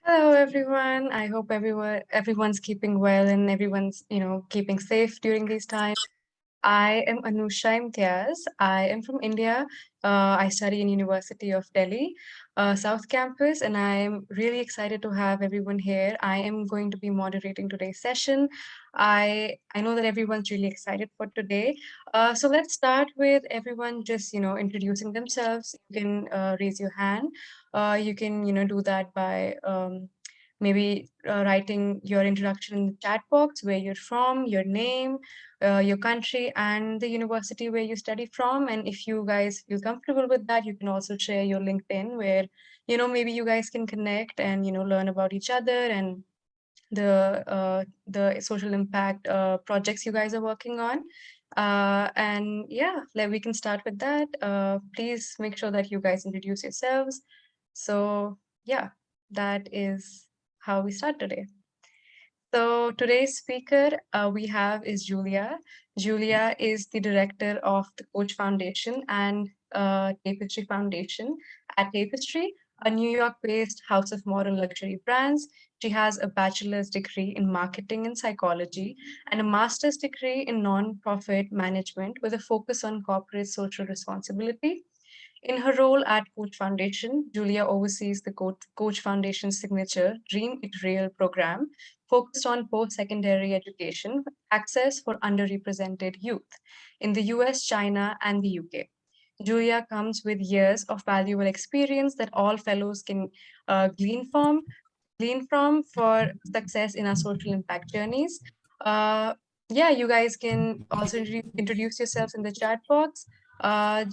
Hello, everyone. I hope everyone's keeping well and everyone's, keeping safe during these times. I am Anusha Imtiaz. I am from India. I study in University of Delhi, South Campus, and I am really excited to have everyone here. I am going to be moderating today's session. I know that everyone's really excited for today. So let's start with everyone just introducing themselves. You can raise your hand. You can do that by maybe writing your introduction in the chat box, where you're from, your name, your country, and the university where you study from. And if you guys feel comfortable with that, you can also share your LinkedIn, where maybe you guys can connect and learn about each other and the social impact projects you guys are working on. And yeah, we can start with that. Please make sure that you guys introduce yourselves. So yeah, that is how we start today. So today's speaker we have is Julia. Julia is the director of the Coach Foundation and Tapestry Foundation at Tapestry, a New York-based house of modern luxury brands. She has a bachelor's degree in marketing and psychology and a master's degree in non-profit management with a focus on corporate social responsibility. In her role at Coach Foundation, Julia oversees the Coach Foundation's signature Dream It Real program, focused on post secondary education access for underrepresented youth in the US, China, and the UK. Julia comes with years of valuable experience that all fellows can glean from for success in our social impact journeys. Uh, yeah, you guys can also introduce yourselves in the chat box.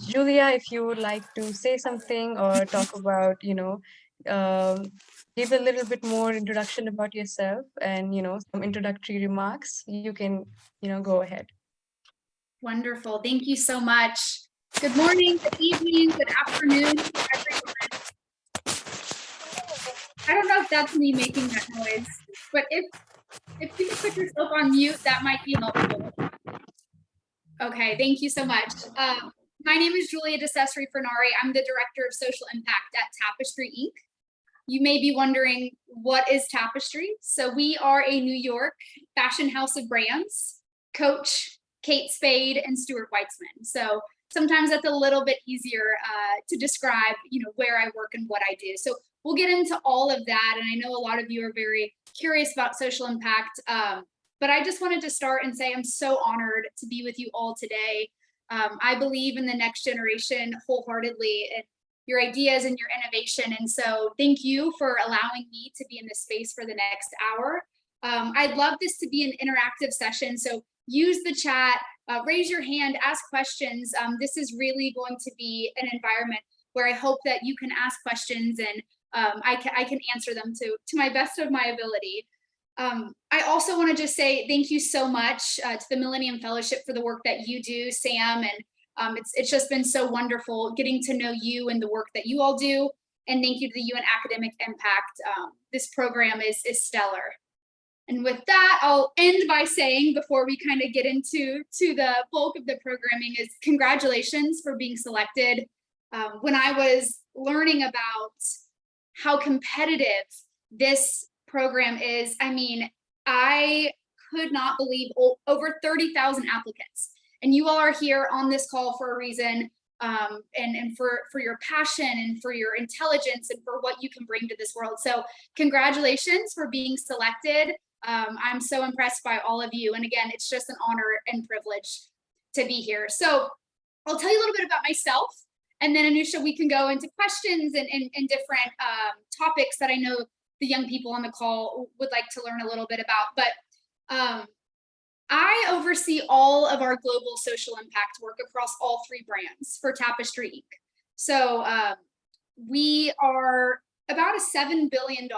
Julia, if you would like to say something or talk about, um, give a little bit more introduction about yourself and, some introductory remarks, you can, go ahead. Wonderful. Thank you so much. Good morning, good evening, good afternoon, everyone. I don't know if that's me making that noise, but if you could put yourself on mute, that might be helpful. Okay, thank you so much. My name is Julia Furnari. I'm the Director of Social Impact at Tapestry Inc. You may be wondering, what is Tapestry? So we are a New York fashion house of brands. Coach, Kate Spade, and Stuart Weitzman. So sometimes that's a little bit easier to describe, where I work and what I do. So we'll get into all of that. And I know a lot of you are very curious about social impact. But I just wanted to start and say I'm so honored to be with you all today. I believe in the next generation wholeheartedly and your ideas and your innovation. And so thank you for allowing me to be in this space for the next hour. I'd love this to be an interactive session. So use the chat, raise your hand, ask questions. This is really going to be an environment where I hope that you can ask questions and I can answer them to my best of my ability. I also want to just say thank you so much to the Millennium Fellowship for the work that you do, Sam, and it's just been so wonderful getting to know you and the work that you all do. And thank you to the UN Academic Impact. This program is stellar. And with that, I'll end by saying, before we kind of get into the bulk of the programming, is congratulations for being selected. When I was learning about how competitive this program is, I mean, I could not believe over 30,000 applicants. And you all are here on this call for a reason, and for your passion and for your intelligence and for what you can bring to this world. So congratulations for being selected. I'm so impressed by all of you. And again, it's just an honor and privilege to be here. So I'll tell you a little bit about myself. And then Anusha, we can go into questions and different topics that I know the young people on the call would like to learn a little bit about. But I oversee all of our global social impact work across all three brands for Tapestry Inc. So we are about a $7 billion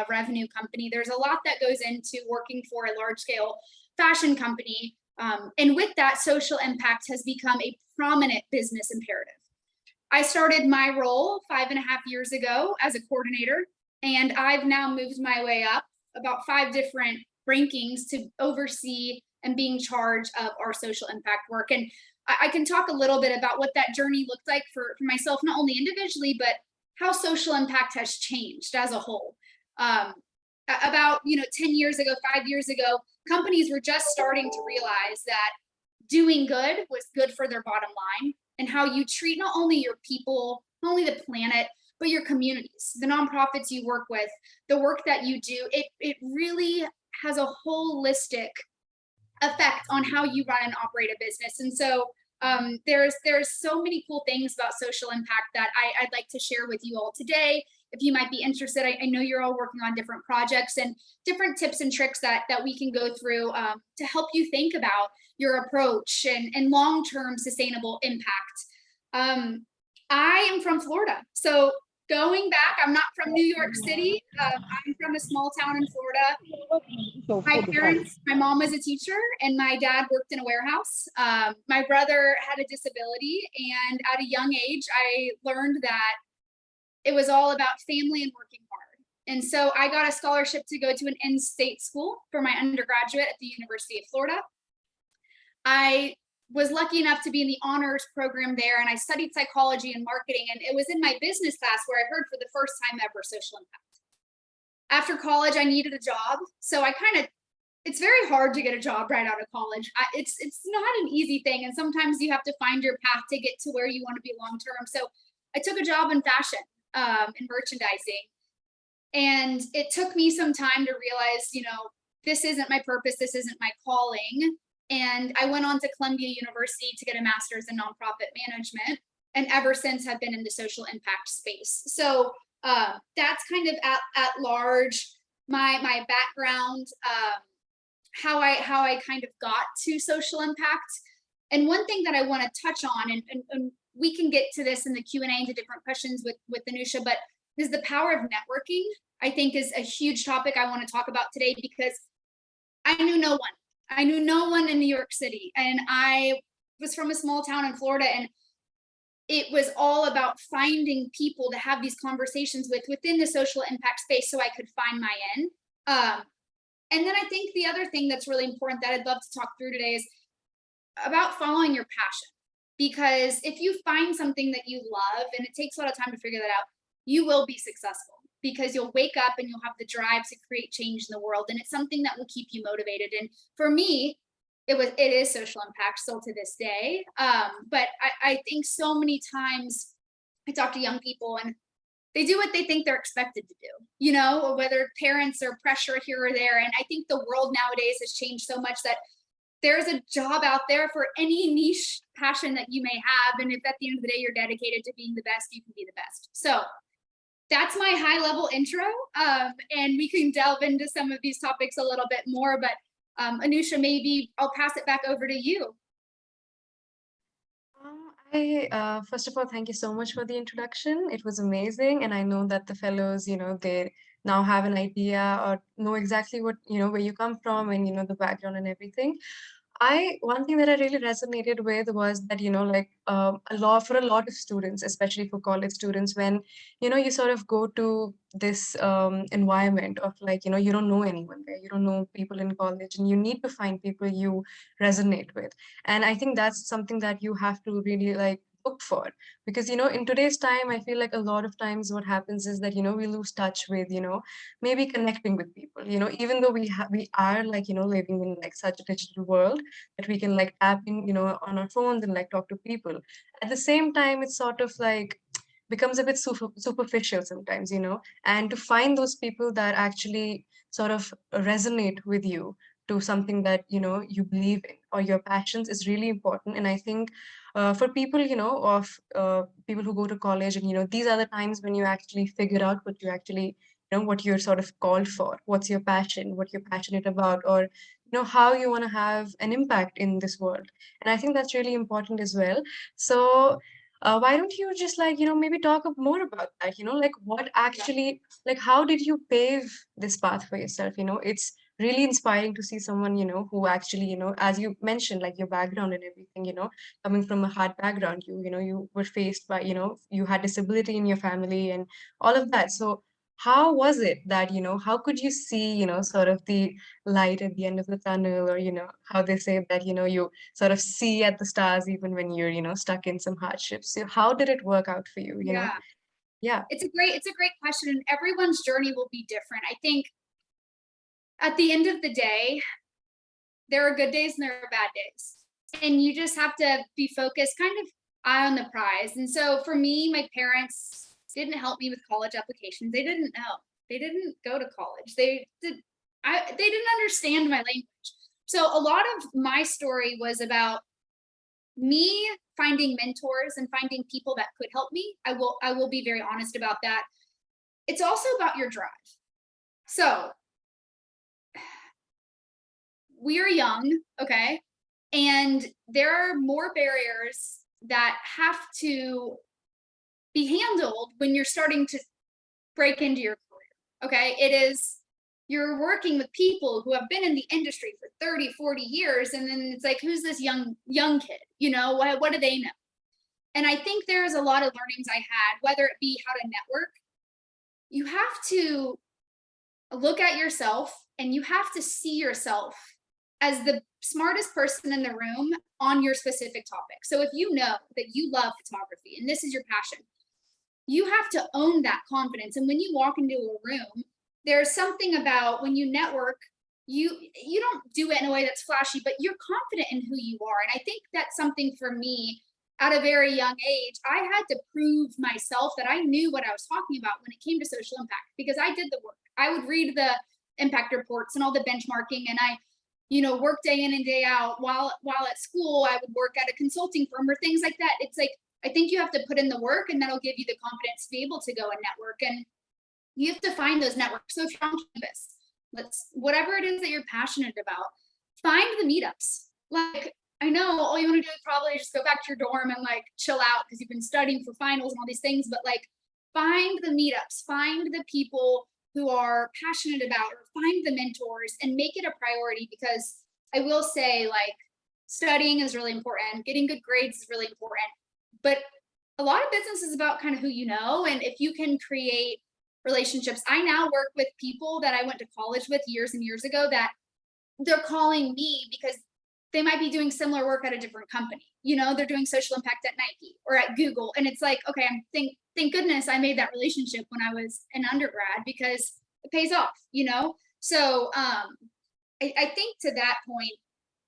revenue company. There's a lot that goes into working for a large scale fashion company. And with that, social impact has become a prominent business imperative. I started my role 5.5 years ago as a coordinator, and I've now moved my way up about 5 different rankings to oversee and be in charge of our social impact work. And I can talk a little bit about what that journey looked like for myself, not only individually, but how social impact has changed as a whole. About 10 years ago, 5 years ago, companies were just starting to realize that doing good was good for their bottom line, and how you treat not only your people, not only the planet, but your communities, the nonprofits you work with, the work that you do. It really has a holistic effect on how you run and operate a business. And so there's so many cool things about social impact that I'd like to share with you all today. If you might be interested, I know you're all working on different projects and different tips and tricks that we can go through to help you think about your approach and long-term sustainable impact. I am from Florida, so going back, I'm not from New York City. I'm from a small town in Florida. My parents, my mom was a teacher and my dad worked in a warehouse. My brother had a disability, and at a young age, I learned that it was all about family and working hard. And so I got a scholarship to go to an in-state school for my undergraduate at the University of Florida. I was lucky enough to be in the honors program there, and I studied psychology and marketing, and it was in my business class where I heard for the first time ever social impact. After college, I needed a job, so it's very hard to get a job right out of college. It's not an easy thing, and sometimes you have to find your path to get to where you want to be long term. So I took a job in fashion, in merchandising, and it took me some time to realize, this isn't my purpose, this isn't my calling. And I went on to Columbia University to get a master's in nonprofit management, and ever since have been in the social impact space. So that's kind of at large my background, how I kind of got to social impact. And one thing that I want to touch on, and we can get to this in the Q&A into different questions with Anusha, but is the power of networking. I think is a huge topic I want to talk about today, because I knew no one. I knew no one in New York City, and I was from a small town in Florida, and it was all about finding people to have these conversations with within the social impact space so I could find my in. And then I think the other thing that's really important that I'd love to talk through today is about following your passion. Because if you find something that you love, and it takes a lot of time to figure that out, you will be successful, because you'll wake up and you'll have the drive to create change in the world. And it's something that will keep you motivated. And for me, it is social impact still to this day. But I think so many times I talk to young people and they do what they think they're expected to do, or whether parents or pressure here or there. And I think the world nowadays has changed so much that there's a job out there for any niche passion that you may have. And if at the end of the day, you're dedicated to being the best, you can be the best. So that's my high level intro. And we can delve into some of these topics a little bit more, but Anusha, maybe I'll pass it back over to you. First of all, thank you so much for the introduction. It was amazing. And I know that the fellows, they now have an idea or know exactly what, where you come from and, the background and everything. One thing that I really resonated with was that, like for a lot of students, especially for college students, when, you sort of go to this environment of like, you don't know anyone there, you don't know people in college, and you need to find people you resonate with. And I think that's something that you have to really like look for, because in today's time I feel like a lot of times what happens is that we lose touch with maybe connecting with people, even though we are like living in like such a digital world that we can like tap in on our phones and like talk to people. At the same time, it's sort of like becomes a bit superficial sometimes, and to find those people that actually sort of resonate with you to something that you believe in or your passions is really important. And I think for people of people who go to college, and these are the times when you actually figure out what you actually what you're sort of called for, what's your passion, what you're passionate about, or how you want to have an impact in this world. And I think that's really important as well. So why don't you just like maybe talk more about that, like what actually, like how did you pave this path for yourself? It's really inspiring to see someone who actually as you mentioned, like your background and everything, coming from a hard background, you were faced by you had disability in your family and all of that. So how was it that how could you see sort of the light at the end of the tunnel, or how they say that you sort of see at the stars even when you're stuck in some hardships? So how did it work out for you? Yeah. Yeah. It's a great question, and everyone's journey will be different. I think at the end of the day, there are good days and there are bad days. And you just have to be focused, kind of eye on the prize. And so for me, my parents didn't help me with college applications. They didn't know. They didn't go to college. They didn't understand my language. So a lot of my story was about me finding mentors and finding people that could help me. I will be very honest about that. It's also about your drive. So we are young, okay? And there are more barriers that have to be handled when you're starting to break into your career, okay? You're working with people who have been in the industry for 30, 40 years, and then it's like, who's this young kid? You know, what do they know? And I think there's a lot of learnings I had, whether it be how to network. You have to look at yourself and you have to see yourself as the smartest person in the room on your specific topic. So if you know that you love photography and this is your passion, you have to own that confidence. And when you walk into a room, there's something about when you network, you don't do it in a way that's flashy, but you're confident in who you are. And I think that's something for me at a very young age. I had to prove myself that I knew what I was talking about when it came to social impact, because I did the work. I would read the impact reports and all the benchmarking, and I work day in and day out. While at school, I would work at a consulting firm or things like that. It's like, I think you have to put in the work, and that'll give you the confidence to be able to go and network. And you have to find those networks. So if you're on campus, whatever it is that you're passionate about, find the meetups. Like, I know all you want to do is probably just go back to your dorm and like chill out because you've been studying for finals and all these things, but like, find the meetups, find the people who are passionate about, or find the mentors and make it a priority. Because I will say, like, studying is really important, getting good grades is really important, but a lot of business is about kind of who you know. And if you can create relationships, I now work with people that I went to college with years and years ago that they're calling me because they might be doing similar work at a different company. They're doing social impact at Nike or at Google. And it's like, okay, thank goodness I made that relationship when I was an undergrad, because it pays off. So I think to that point,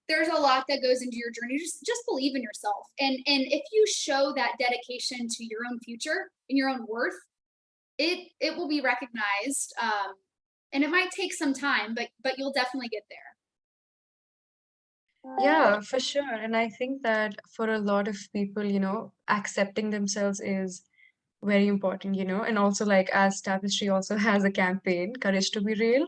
there's a lot that goes into your journey. Just believe in yourself. And if you show that dedication to your own future and your own worth, it will be recognized. And it might take some time, but you'll definitely get there. Yeah, for sure. And I think that for a lot of people, accepting themselves is very important, and also, like, as Tapestry also has a campaign, Courage to Be Real.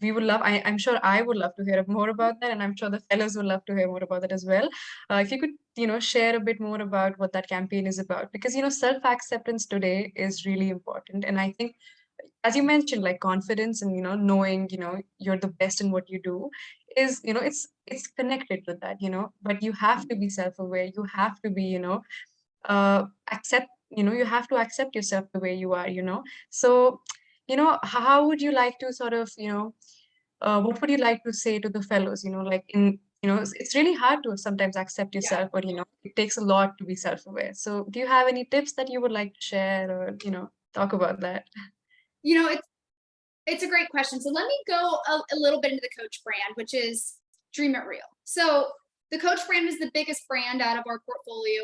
We would love, I'm sure I would love to hear more about that, and I'm sure the fellows would love to hear more about that as well. If you could, share a bit more about what that campaign is about, because, self-acceptance today is really important. And I think, as you mentioned, like confidence and, knowing, you're the best in what you do is, it's connected with that, but you have to be self-aware. You have to be, accept, you have to accept yourself the way you are. So, how would you like to sort of, what would you like to say to the fellows, like it's really hard to sometimes accept Yeah. yourself, but, it takes a lot to be self-aware. So do you have any tips that you would like to share or, talk about that? It's a great question. So let me go a little bit into the Coach brand, which is Dream It Real. So the Coach brand is the biggest brand out of our portfolio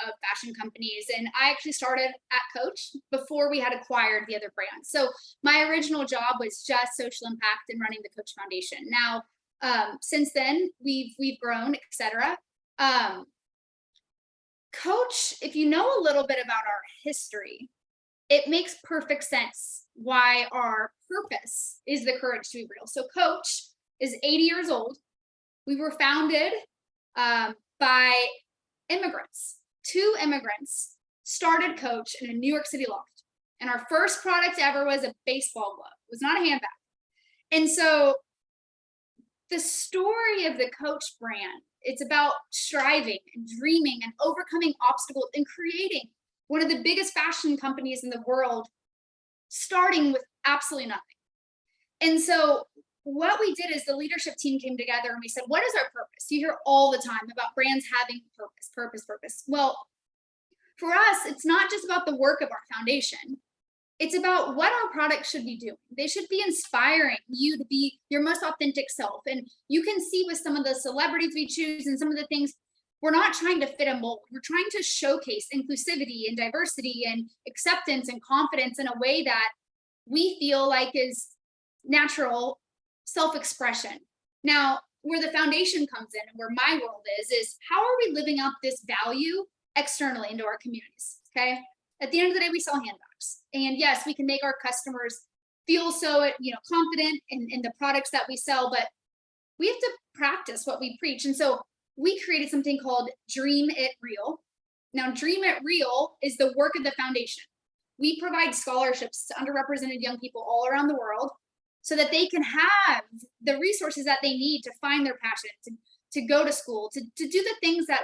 of fashion companies. And I actually started at Coach before we had acquired the other brands. So my original job was just social impact and running the Coach Foundation. Now, since then, we've grown, etc. Coach, if you know a little bit about our history, it makes perfect sense why our purpose is the courage to be real. So Coach is 80 years old. We were founded by immigrants. 2 immigrants started Coach in a New York City loft. And our first product ever was a baseball glove. It was not a handbag. And so the story of the Coach brand, it's about striving and dreaming and overcoming obstacles and creating one of the biggest fashion companies in the world, starting with absolutely nothing. And so what we did is the leadership team came together and we said, what is our purpose? You hear all the time about brands having purpose. Well, for us, it's not just about the work of our foundation. It's about what our products should be doing. They should be inspiring you to be your most authentic self. And you can see with some of the celebrities we choose and some of the things, we're not trying to fit a mold. We're trying to showcase inclusivity and diversity and acceptance and confidence in a way that we feel like is natural self-expression. Now, where the foundation comes in and where my world is how are we living up this value externally into our communities? Okay. At the end of the day, we sell handbags. And yes, we can make our customers feel so, confident in the products that we sell, but we have to practice what we preach. And so we created something called Dream It Real. Now, Dream It Real is the work of the foundation. We provide scholarships to underrepresented young people all around the world so that they can have the resources that they need to find their passion, to go to school, to do the things that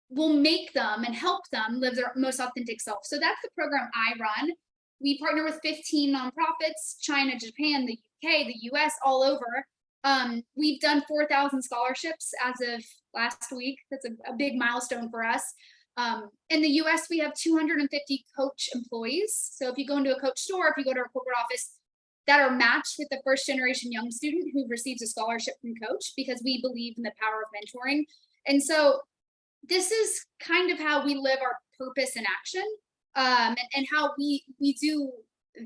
will make them and help them live their most authentic self. So that's the program I run. We partner with 15 nonprofits, China, Japan, the UK, the US, all over. We've done 4,000 scholarships as of last week. That's a big milestone for us. In the US, we have 250 coach employees. So if you go into a coach store, if you go to our corporate office, that are matched with the first generation young student who receives a scholarship from coach, because we believe in the power of mentoring. And so this is kind of how we live our purpose in action, and how we do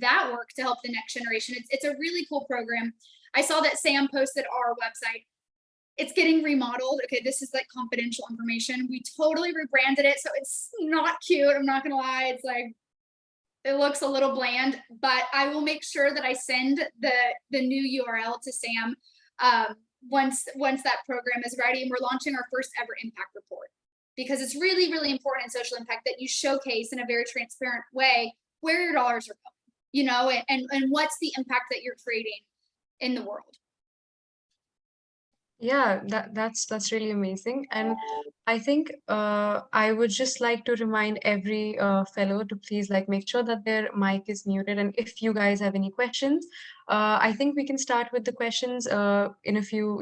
that work to help the next generation. It's a really cool program. I saw that Sam posted our website. It's getting remodeled. Okay, this is like confidential information. We totally rebranded it, so it's not cute. I'm not gonna lie. It's like, it looks a little bland, but I will make sure that I send the new URL to Sam once that program is ready. And we're launching our first ever impact report, because it's really, really important in social impact that you showcase in a very transparent way where your dollars are going, and what's the impact that you're creating in the world. Yeah, that's really amazing. And I think I would just like to remind every fellow to please like make sure that their mic is muted. And if you guys have any questions, I think we can start with the questions in a few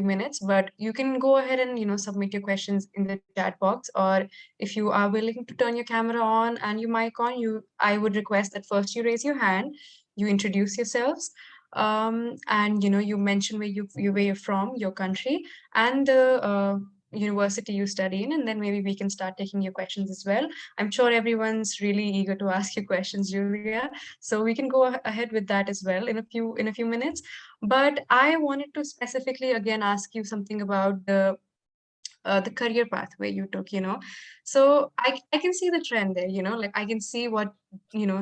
minutes. But you can go ahead and submit your questions in the chat box, or if you are willing to turn your camera on and your mic on, I would request that first you raise your hand, you introduce yourselves, and you mention where you're from, your country, and the university you study in, and then maybe we can start taking your questions as well. I'm sure everyone's really eager to ask you questions, Julia, so we can go ahead with that as well in a few minutes. But I wanted to specifically again ask you something about the career pathway you took. So I can see the trend there, like I can see what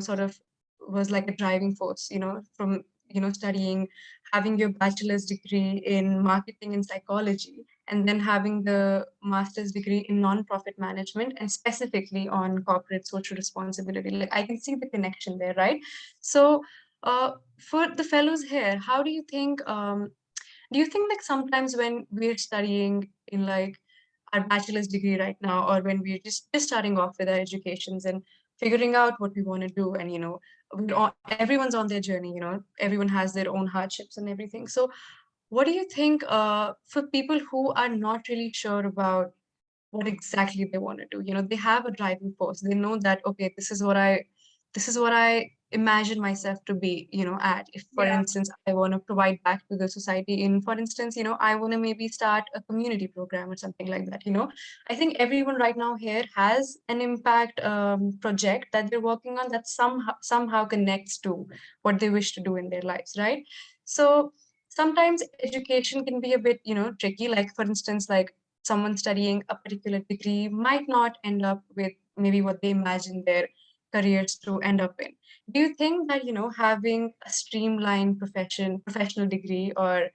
sort of was like a driving force, from studying, having your bachelor's degree in marketing and psychology, and then having the master's degree in nonprofit management, and specifically on corporate social responsibility. Like I can see the connection there, right? So for the fellows here, how do you think like sometimes when we're studying in like our bachelor's degree right now, or when we're just starting off with our educations and figuring out what we want to do, and everyone's on their journey, everyone has their own hardships and everything. So what do you think for people who are not really sure about what exactly they want to do? They have a driving force. They know that, okay, this is what I imagine myself to be, at. If, for Yeah. instance, I want to provide back to the society in, for instance, I want to maybe start a community program or something like that. I think everyone right now here has an impact project that they're working on that somehow connects to what they wish to do in their lives, right? So sometimes education can be a bit, tricky. Like, for instance, like someone studying a particular degree might not end up with maybe what they imagine their careers to end up in. Do you think that, having a streamlined professional degree, or,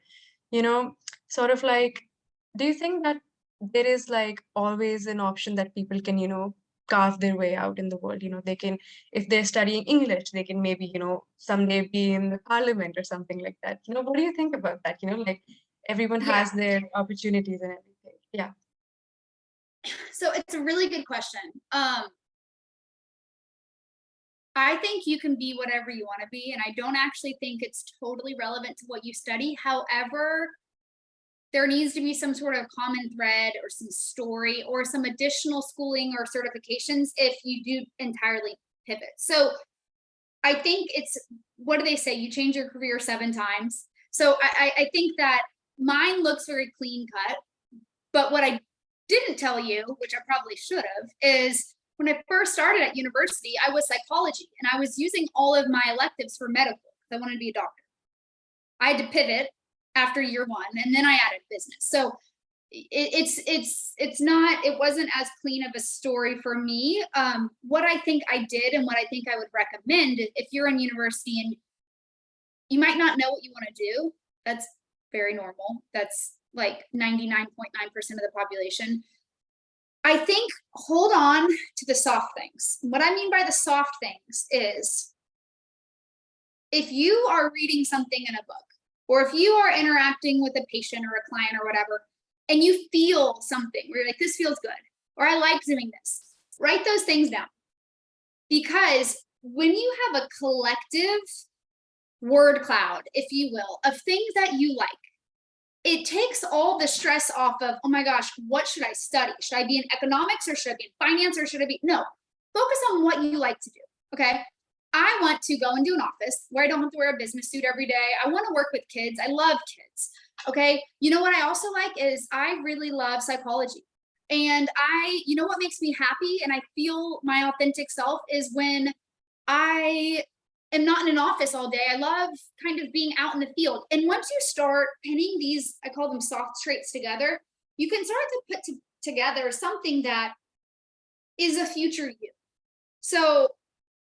you know, sort of like, do you think that there is like always an option that people can, carve their way out in the world? They can, if they're studying English, they can maybe, someday be in the parliament or something like that. What do you think about that? Like everyone Yeah. has their opportunities and everything. Yeah. So it's a really good question. I think you can be whatever you want to be, and I don't actually think it's totally relevant to what you study. However, there needs to be some sort of common thread or some story or some additional schooling or certifications if you do entirely pivot. So I think it's, what do they say? You change your career 7 times. So I think that mine looks very clean cut. But what I didn't tell you, which I probably should have, is when I first started at university, I was psychology and I was using all of my electives for medical because I wanted to be a doctor. I had to pivot after year 1 and then I added business. So it's not, it wasn't as clean of a story for me. What I think I did and what I think I would recommend, if you're in university and you might not know what you want to do, that's very normal. That's like 99.9% of the population. I think hold on to the soft things. What I mean by the soft things is if you are reading something in a book, or if you are interacting with a patient or a client or whatever, and you feel something where you're like, this feels good, or I like doing this, write those things down. Because when you have a collective word cloud, if you will, of things that you like, it takes all the stress off of, oh my gosh, what should I study? Should I be in economics or should I be in finance or should I be, no, focus on what you like to do, okay? I want to go into an office where I don't have to wear a business suit every day. I want to work with kids. I love kids, okay? You know what I also like is I really love psychology. And you know what makes me happy and I feel my authentic self is when I am not in an office all day. I love kind of being out in the field. And once you start pinning these, I call them soft traits together, you can start to put together something that is a future you. So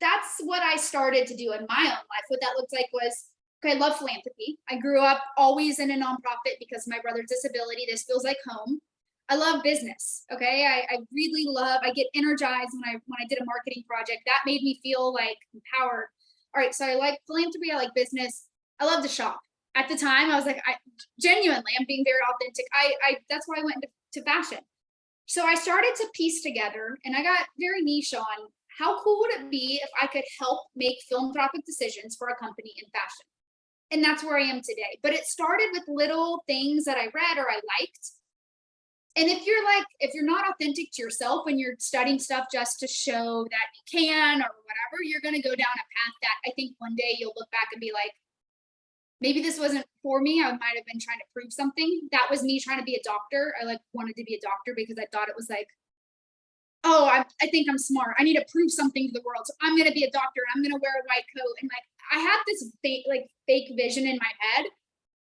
that's what I started to do in my own life. What that looked like was, okay, I love philanthropy. I grew up always in a nonprofit because of my brother's disability. This feels like home. I love business. Okay. I really love, I get energized when I did a marketing project. That made me feel like empowered. All right. So I like philanthropy. I like business. I love to shop. At the time, I was like, genuinely, I'm being very authentic. That's why I went to fashion. So I started to piece together and I got very niche on how cool would it be if I could help make philanthropic decisions for a company in fashion. And that's where I am today. But it started with little things that I read or I liked. And if you're not authentic to yourself when you're studying stuff just to show that you can or whatever, you're going to go down a path that I think one day you'll look back and be like, maybe this wasn't for me. I might have been trying to prove something. That was me trying to be a doctor. I wanted to be a doctor because I thought it was like, oh, I think I'm smart. I need to prove something to the world. So I'm going to be a doctor. I'm going to wear a white coat. And I had this fake vision in my head.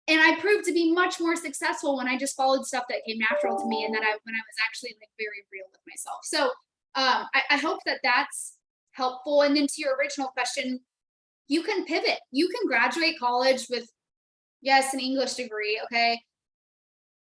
And I proved to be much more successful when I just followed stuff that came natural to me and when I was actually very real with myself. So I hope that that's helpful. And then to your original question, you can pivot. You can graduate college with, yes, an English degree, okay?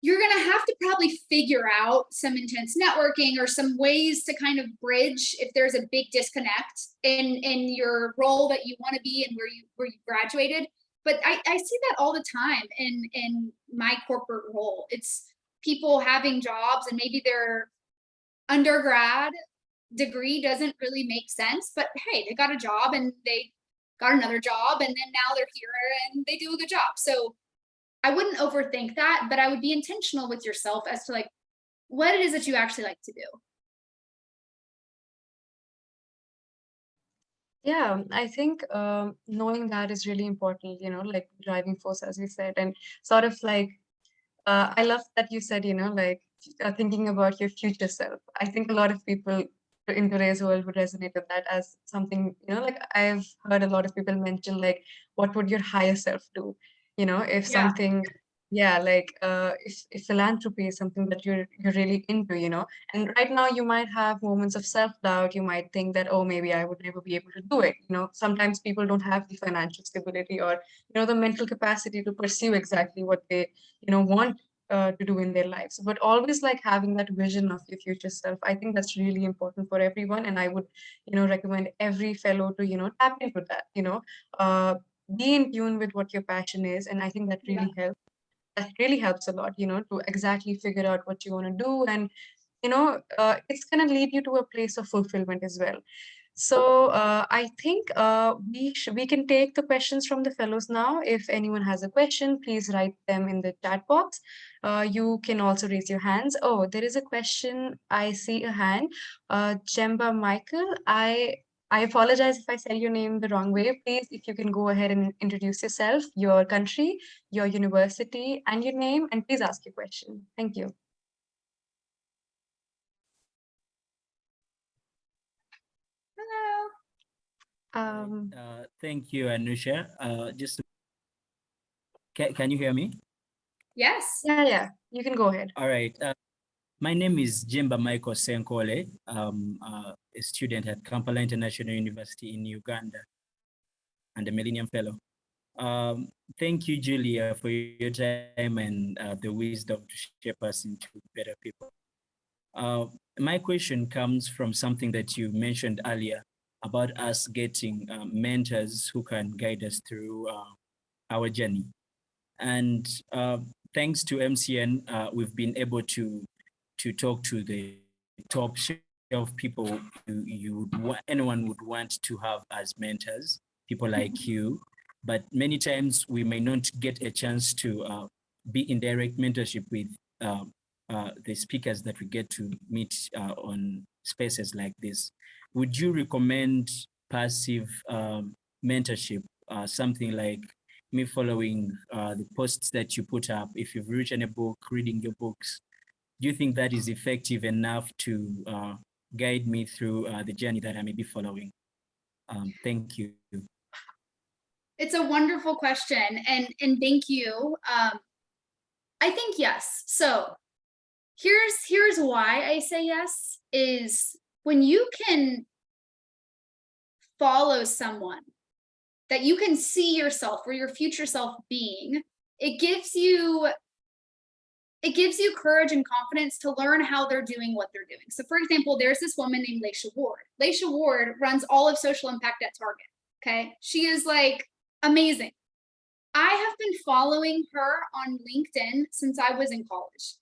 You're gonna have to probably figure out some intense networking or some ways to kind of bridge if there's a big disconnect in your role that you wanna be and where you graduated. But I see that all the time in my corporate role. It's people having jobs and maybe their undergrad degree doesn't really make sense, but hey, they got a job and they got another job and then now they're here and they do a good job. So I wouldn't overthink that, but I would be intentional with yourself as to what it is that you actually like to do. Yeah, I think knowing that is really important, like driving force, as we said, and sort of I love that you said, thinking about your future self. I think a lot of people in today's world would resonate with that as something, I've heard a lot of people mention, what would your higher self do? If Yeah. something, yeah, if philanthropy is something that you're really into, and right now you might have moments of self-doubt. You might think that, oh, maybe I would never be able to do it. Sometimes people don't have the financial stability or, the mental capacity to pursue exactly what they, want to do in their lives. But always having that vision of your future self, I think that's really important for everyone. And I would, recommend every fellow to, tap into that, be in tune with what your passion is. And I think that Yeah. really helps a lot, to exactly figure out what you want to do. And, it's going to lead you to a place of fulfillment as well. So I think we can take the questions from the fellows now. If anyone has a question, please write them in the chat box. You can also raise your hands. Oh, there is a question. I see a hand. Jemba Michael, I apologize if I said your name the wrong way. Please, if you can go ahead and introduce yourself, your country, your university, and your name, and please ask your question. Thank you. Hello. Thank you, Anusha. Can you hear me? Yes. Yeah, you can go ahead. All right. My name is Jemba Michael Senkole. A student at Kampala International University in Uganda and a Millennium Fellow. Thank you, Julia, for your time and the wisdom to shape us into better people. My question comes from something that you mentioned earlier about us getting mentors who can guide us through our journey. And thanks to MCN, we've been able to talk to the top shelf people anyone would want to have as mentors, people like you. But many times we may not get a chance to be in direct mentorship with the speakers that we get to meet on spaces like this. Would you recommend passive mentorship, something like me following the posts that you put up? If you've written a book, reading your books, do you think that is effective enough to guide me through the journey that I may be following? Thank you. It's a wonderful question, and thank you. I think yes. So here's why I say yes, is when you can follow someone that you can see yourself or your future self being, it gives you courage and confidence to learn how they're doing what they're doing. So for example, there's this woman named Laisha Ward. Laisha Ward runs all of social impact at Target. Okay. She is like amazing. I have been following her on LinkedIn since I was in college.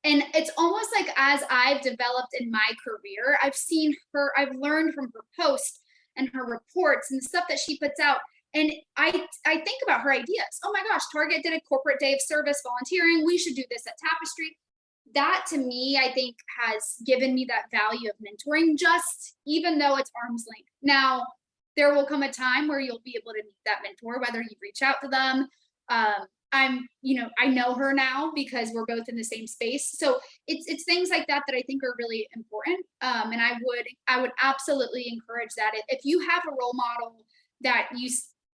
And it's almost like as I've developed in my career, I've seen her, I've learned from her posts and her reports and the stuff that she puts out. And I think about her ideas. Oh my gosh, Target did a corporate day of service volunteering. We should do this at Tapestry. That to me, I think has given me that value of mentoring, just even though it's arm's length. Now, there will come a time where you'll be able to meet that mentor, whether you reach out to them. I know her now because we're both in the same space. So it's things like that that I think are really important. And I would absolutely encourage that. If you have a role model that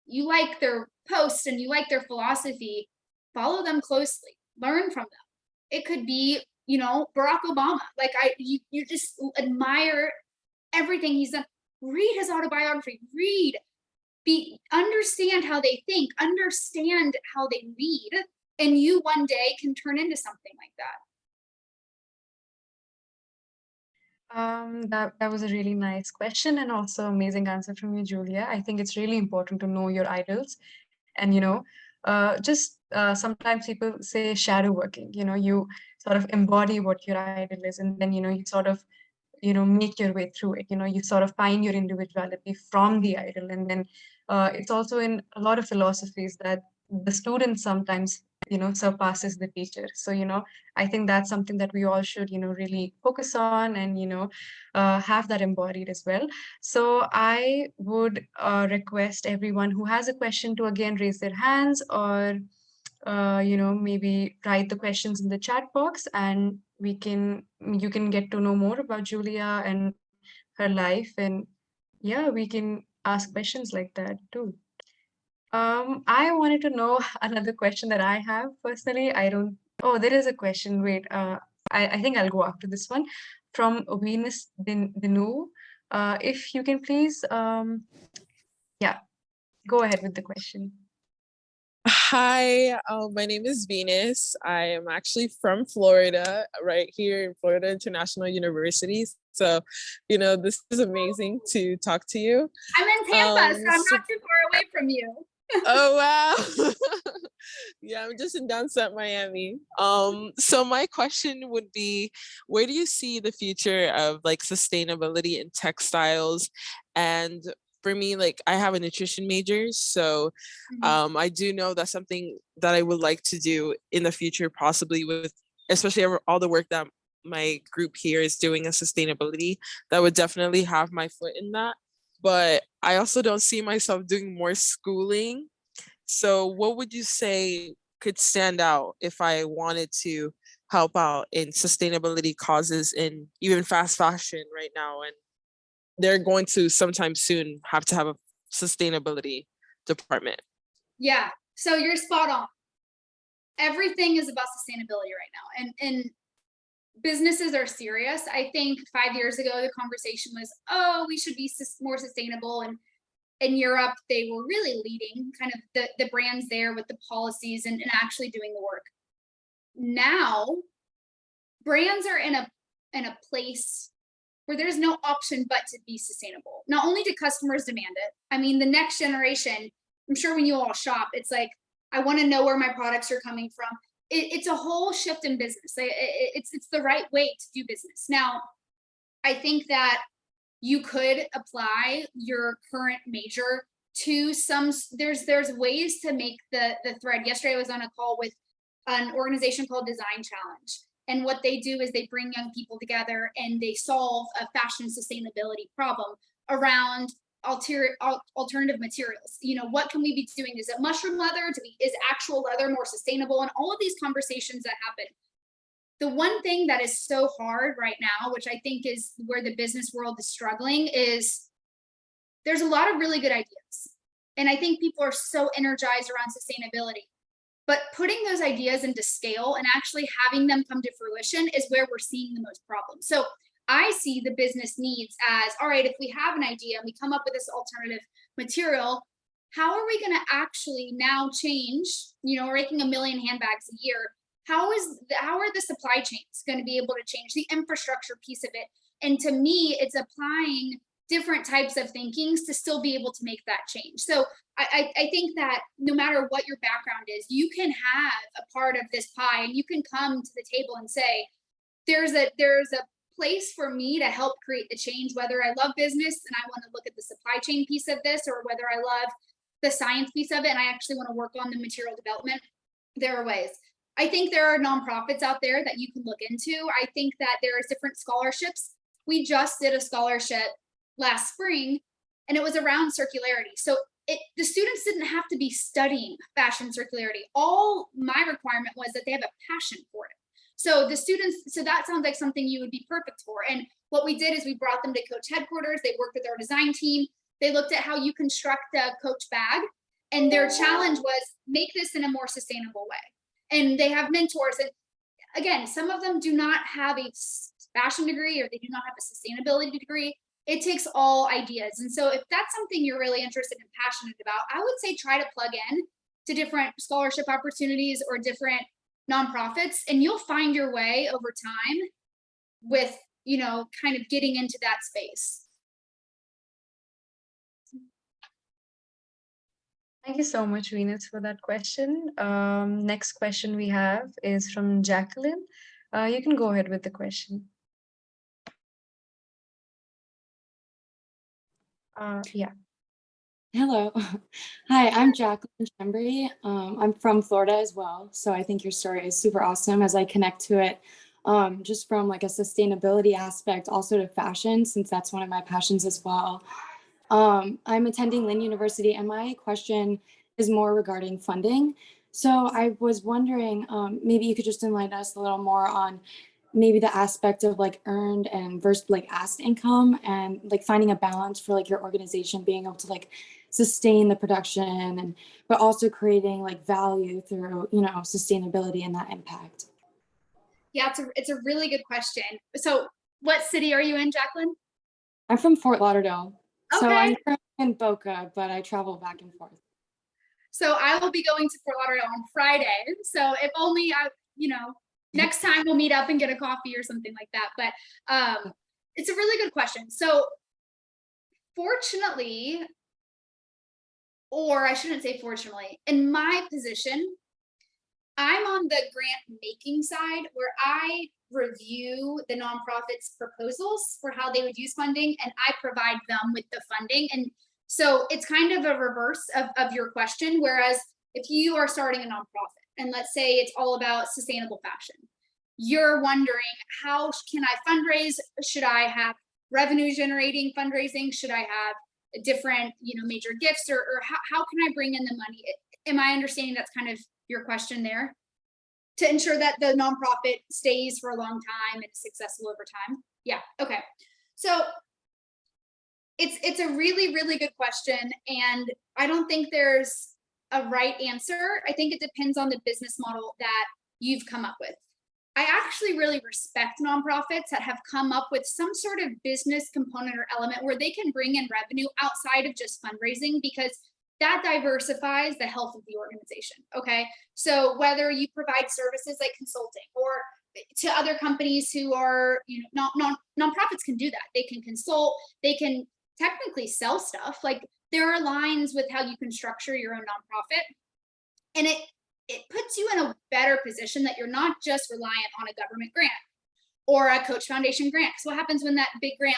you like their posts and you like their philosophy, follow them closely, learn from them. It could be, Barack Obama. Like you just admire everything he's done. Read his autobiography, understand how they think, understand how they lead, and you one day can turn into something like that. That was a really nice question and also amazing answer from you, Julia. I think it's really important to know your idols, and sometimes people say shadow working. You sort of embody what your idol is, and then you sort of make your way through it. You sort of find your individuality from the idol, and then it's also in a lot of philosophies that the student sometimes surpasses the teacher. So I think that's something that we all should really focus on, and have that embodied as well. So I would request everyone who has a question to again raise their hands, or maybe write the questions in the chat box, and you can get to know more about Julia and her life, and yeah, we can ask questions like that too. I wanted to know another question that I have personally. Oh, there is a question. Wait, I think I'll go after this one from Venus Dinu. If you can please, yeah, go ahead with the question. Hi, my name is Venus. I am actually from Florida, right here in Florida International University. So, this is amazing to talk to you. I'm in Tampa, so I'm not too far away from you. Oh wow. Yeah, I'm just in Downset, Miami. So my question would be, where do you see the future of like sustainability in textiles? And for me, like I have a nutrition major, so I do know that's something that I would like to do in the future, possibly with especially all the work that my group here is doing in sustainability. That would definitely have my foot in that. But I also don't see myself doing more schooling. So what would you say could stand out if I wanted to help out in sustainability causes in even fast fashion right now? And they're going to sometime soon have to have a sustainability department. Yeah, so you're spot on. Everything is about sustainability right now, and businesses are serious. I think 5 years ago the conversation was, oh, we should be more sustainable, and in Europe they were really leading kind of the brands there with the policies and actually doing the work. Now brands are in a place where there's no option but to be sustainable. Not only do customers demand it, I mean, the next generation, I'm sure when you all shop, it's like, I want to know where my products are coming from. It's a whole shift in business. It's the right way to do business. Now, I think that you could apply your current major to there's ways to make the thread. Yesterday I was on a call with an organization called Design Challenge. And what they do is they bring young people together and they solve a fashion sustainability problem around alternative materials. You know, what can we be doing? Is it mushroom leather? Is actual leather more sustainable? And all of these conversations that happen. The one thing that is so hard right now, which I think is where the business world is struggling, is there's a lot of really good ideas. And I think people are so energized around sustainability. But putting those ideas into scale and actually having them come to fruition is where we're seeing the most problems. So I see the business needs as, all right, if we have an idea and we come up with this alternative material, how are we going to actually now change, you know, we're making 1 million handbags a year. How are the supply chains going to be able to change the infrastructure piece of it? And to me, it's applying different types of thinkings to still be able to make that change. So I think that no matter what your background is, you can have a part of this pie and you can come to the table and say, there's a place for me to help create the change, whether I love business and I want to look at the supply chain piece of this, or whether I love the science piece of it and I actually want to work on the material development. There are ways. I think there are nonprofits out there that you can look into. I think that there are different scholarships. We just did a scholarship last spring and it was around circularity. So the students didn't have to be studying fashion circularity. All my requirement was that they have a passion for it. So the students, so that sounds like something you would be perfect for. And what we did is we brought them to Coach headquarters. They worked with our design team. They looked at how you construct a Coach bag. And their challenge was make this in a more sustainable way. And they have mentors. And again, some of them do not have a fashion degree or they do not have a sustainability degree. It takes all ideas. And so if that's something you're really interested and passionate about, I would say try to plug in to different scholarship opportunities or different nonprofits, and you'll find your way over time with, you know, kind of getting into that space. Thank you so much, Venus, for that question. Next question we have is from Jacqueline. You can go ahead with the question. Yeah. Hello. Hi, I'm Jacqueline Chembry. I'm from Florida as well. So I think your story is super awesome as I connect to it just from like a sustainability aspect, also to fashion, since that's one of my passions as well. I'm attending Lynn University and my question is more regarding funding. So I was wondering, maybe you could just enlighten us a little more on maybe the aspect of like earned and versus like asked income and like finding a balance for like your organization being able to like sustain the production and but also creating like value through, you know, sustainability and that impact. Yeah, it's a really good question. So what city are you in, Jacqueline? I'm from Fort Lauderdale. Okay. So I'm currently in Boca, but I travel back and forth. So I will be going to Fort Lauderdale on Friday. So if only I, you know, next time we'll meet up and get a coffee or something like that. But it's a really good question. So fortunately, or I shouldn't say fortunately, in my position, I'm on the grant making side where I review the nonprofits' proposals for how they would use funding, and I provide them with the funding. And so it's kind of a reverse of your question. Whereas if you are starting a nonprofit and let's say it's all about sustainable fashion, you're wondering, how can I fundraise? Should I have revenue generating fundraising? Should I have different, major gifts, or how can I bring in the money? Am I understanding that's kind of your question there? To ensure that the nonprofit stays for a long time and is successful over time? Yeah, okay. So it's a really, really good question. And I don't think there's a right answer. I think it depends on the business model that you've come up with. I actually really respect nonprofits that have come up with some sort of business component or element where they can bring in revenue outside of just fundraising, because that diversifies the health of the organization. Okay. So whether you provide services like consulting or to other companies who are, nonprofits can do that. They can consult, they can technically sell stuff. Like there are lines with how you can structure your own nonprofit. And it puts you in a better position that you're not just reliant on a government grant or a Coach Foundation grant. So what happens when that big grant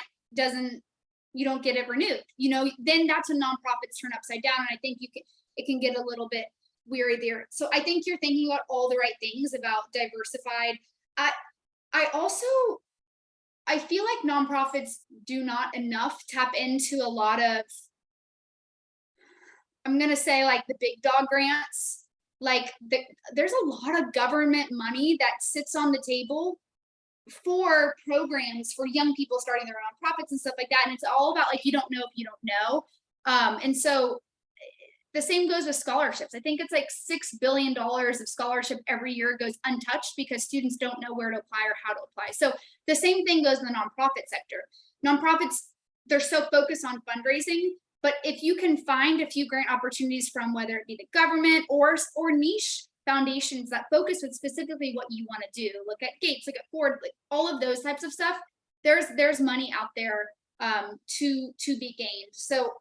you don't get it renewed? Then that's a nonprofit's turn upside down. And I think it can get a little bit weary there. So I think you're thinking about all the right things about diversified. I feel like nonprofits do not enough tap into a lot of, I'm going to say like the big dog grants. Like there's a lot of government money that sits on the table for programs for young people starting their own nonprofits and stuff like that. And it's all about like, you don't know if you don't know. And so the same goes with scholarships. I think it's like $6 billion of scholarship every year goes untouched because students don't know where to apply or how to apply. So the same thing goes in the nonprofit sector. Nonprofits, they're so focused on fundraising, but if you can find a few grant opportunities from whether it be the government or niche foundations that focus with specifically what you want to do, look at Gates, look at Ford, like all of those types of stuff, there's money out there to be gained. So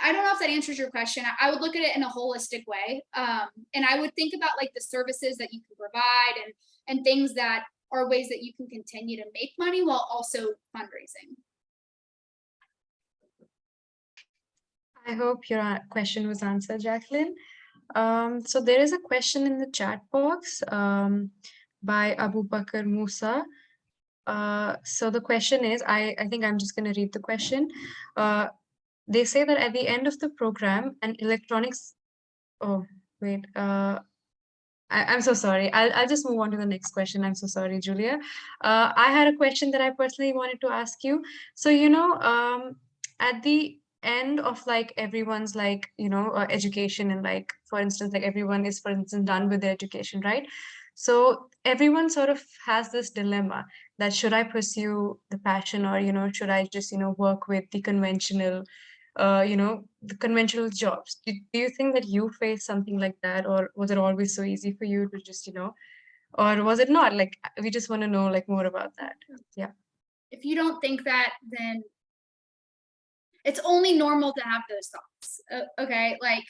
I don't know if that answers your question. I would look at it in a holistic way. And I would think about like the services that you can provide and things that are ways that you can continue to make money while also fundraising. I hope your question was answered, Jacqueline. So there is a question in the chat box by Abu Bakr Musa. So the question is, I think I'm just going to read the question. They say that at the end of the program, an electronics. Oh, wait. I'm so sorry. I'll just move on to the next question. I'm so sorry, Julia. I had a question that I personally wanted to ask you. So, at the end of like everyone's like, education and like, for instance, like everyone is, for instance, done with their education, right? So everyone sort of has this dilemma that should I pursue the passion or, should I just, work with the conventional the conventional jobs. Do you think that you faced something like that, or was it always so easy for you to just, or was it not? Like, we just want to know like more about that. Yeah. If you don't think that, then it's only normal to have those thoughts. Okay. Like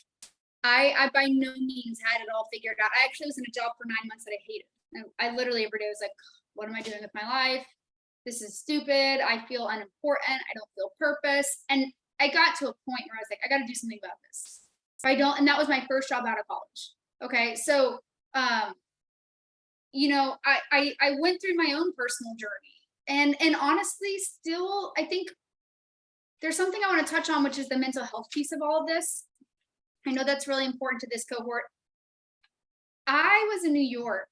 I by no means had it all figured out. I actually was in a job for 9 months that I hated. And I literally every day was like, what am I doing with my life? This is stupid. I feel unimportant. I don't feel purpose. And I got to a point where I was like, I got to do something about this. If I don't, and that was my first job out of college. Okay. So, I went through my own personal journey and honestly, still, I think there's something I want to touch on, which is the mental health piece of all of this. I know that's really important to this cohort. I was in New York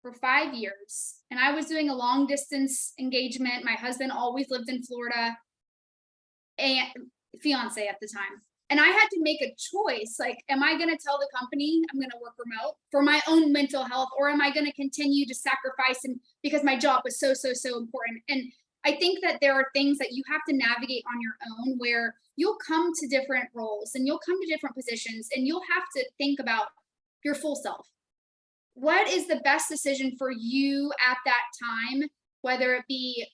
for 5 years and I was doing a long distance engagement. My husband always lived in Florida. And fiance at the time. And I had to make a choice. Like, am I going to tell the company I'm going to work remote for my own mental health, or am I going to continue to sacrifice and because my job was so important? And I think that there are things that you have to navigate on your own where you'll come to different roles and you'll come to different positions and you'll have to think about your full self. What is the best decision for you at that time, whether it be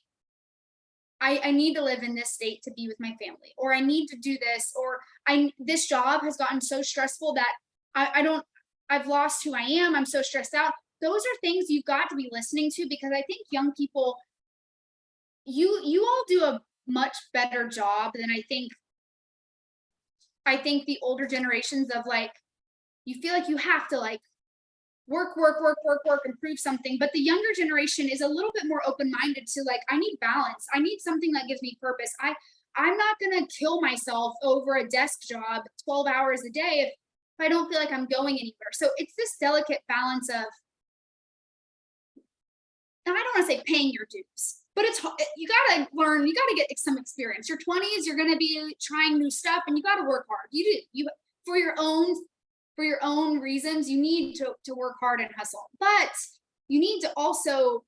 I need to live in this state to be with my family, or I need to do this, or this job has gotten so stressful that I've lost who I am. I'm so stressed out. Those are things you've got to be listening to, because I think young people, you all do a much better job than I think the older generations of, like, you feel like you have to like work, and prove something. But the younger generation is a little bit more open-minded to, like, I need balance. I need something that gives me purpose. I'm not gonna kill myself over a desk job 12 hours a day if I don't feel like I'm going anywhere. So it's this delicate balance of, and I don't want to say paying your dues, but you gotta learn, you gotta get some experience. Your 20s, you're gonna be trying new stuff, and you gotta work hard. You for your own reasons, you need to work hard and hustle. But you need to also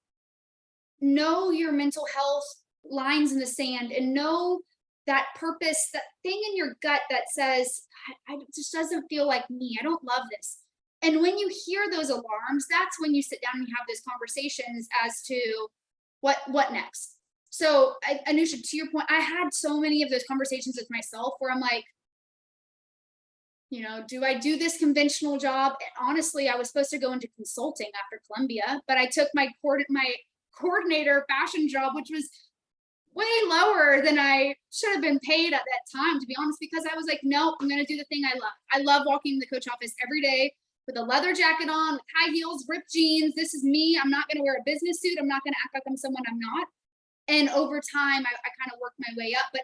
know your mental health lines in the sand, and know that purpose, that thing in your gut that says, it just doesn't feel like me. I don't love this. And when you hear those alarms, that's when you sit down and you have those conversations as to what next. So Anusha, to your point, I had so many of those conversations with myself where I'm like, do I do this conventional job? And honestly, I was supposed to go into consulting after Columbia, but I took my coordinator fashion job, which was way lower than I should have been paid at that time, to be honest, because I was like, no, I'm going to do the thing I love. I love walking in the coach office every day with a leather jacket on, with high heels, ripped jeans. This is me. I'm not going to wear a business suit. I'm not going to act like I'm someone I'm not. And over time, I kind of worked my way up, but